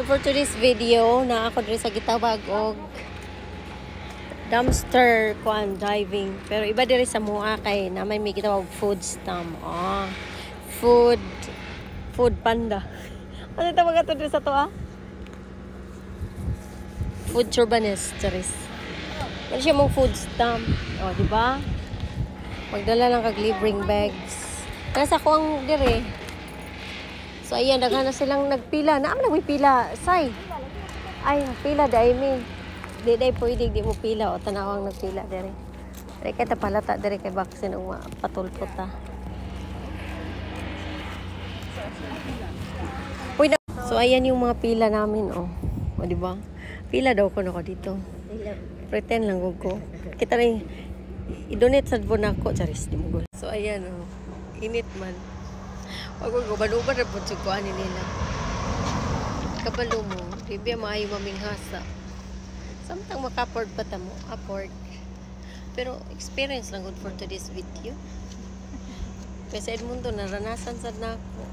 For today's video, na ako diri sa gitawag og dumpster kuan driving. Pero iba diri sa mua kay na may gitawag food stamp. Oh. Food panda. Ano tawag ato diri sa to ah? Food urbanist, charis. Ano siya mong food stamp? Oh, di ba? Magdala lang kag libreng bags. Nasa ko ang diri. So ayan, daghan na silang nagpila. Naam nagpila, say. Ay, pila dai mi. Di dai pwede di mo pila o tanawang nagpila diri. Diri kay ta palata diri kay vaccine og patulpot ta. So ayan yung mga pila namin oh. O di ba? Pila daw ko nako dito. Pretend lang ko. Kita rin i-donate sa bonako charis di mo. So ayan oh. Init man. Wag ko banuban ra pud kuan nila. Kabalo mo, bibiya maayo maminghasa. Samtang maka-afford pa ta mo, afford. Pero experience lang good for today's video. Kasi Edmundo naranasan sad nako.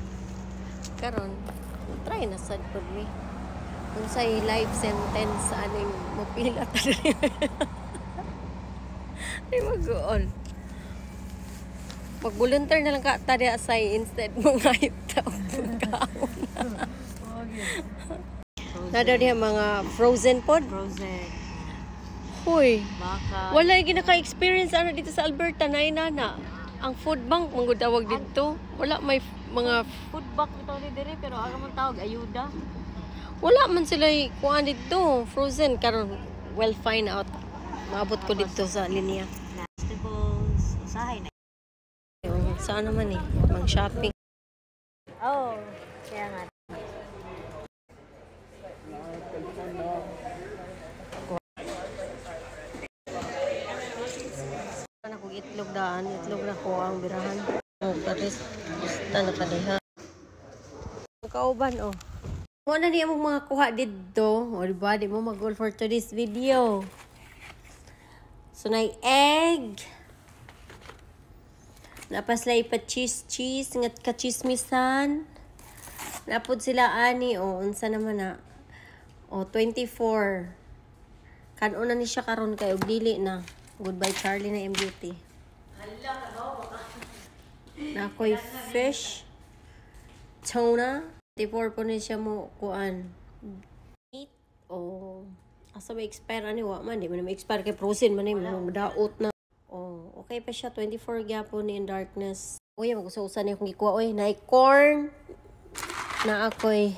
Karon, try na sad pud mi. Kung say life sentence aning mapila ta diri. Ay mag-on. Mag-volunteer na lang ka tadi asay instead mo ngayot ta og pagkaon. Nada diha mga frozen pod. Frozen. Hoy. Baka. Wala gyud naka-experience ano dito sa Alberta na inana. Ang food bank mong tawag dito. Wala may mga Food bank ito ni dire pero aga man tawag ayuda. wala man sila kuan dito. Frozen karon well find out. Maabot ko dito sa linya. Vegetables, usahay na. Saan naman eh? Mag-shopping. Oh, kaya nga. Ano kung itlog daan? Itlog na ko ang birahan. Oh, paris. Gusta na pa diha. Ang kauban oh. Kung ano niya mong mga kuha dito. O diba? Di mo mag-goal for today's video. So, na egg. Napaslay pa cheese ngat ka-chismisan. Napod sila ani o unsa naman na. O 24. Kanon na ni siya karon kay og dili na. Goodbye Charlie na MBT. Na koy fish. Tuna. 24 po ni siya mo kuan. Meat o asa ba expire ani wa man di man expire kay frozen man ni daot na. Oh, okay pa siya. 24 gyapon ni in darkness. Uy, mag-usa-usa na akong gikuha. Uy, na corn. Na ako'y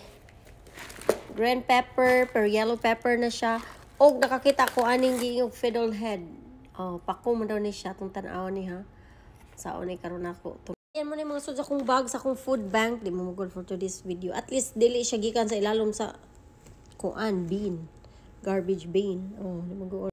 green pepper, pero yellow pepper na siya. O, nakakita ko aning giyong fiddlehead. Oh, pako mo daw ni siya. Itong tanaw ni ha. Saan ni karon ako. Yan mo na yung mga suds akong bag sa akong food bank. Di mo mag-good for today's video. At least, dili siya gikan sa ilalom sa kuan, bean. Garbage bean. Oh, di mo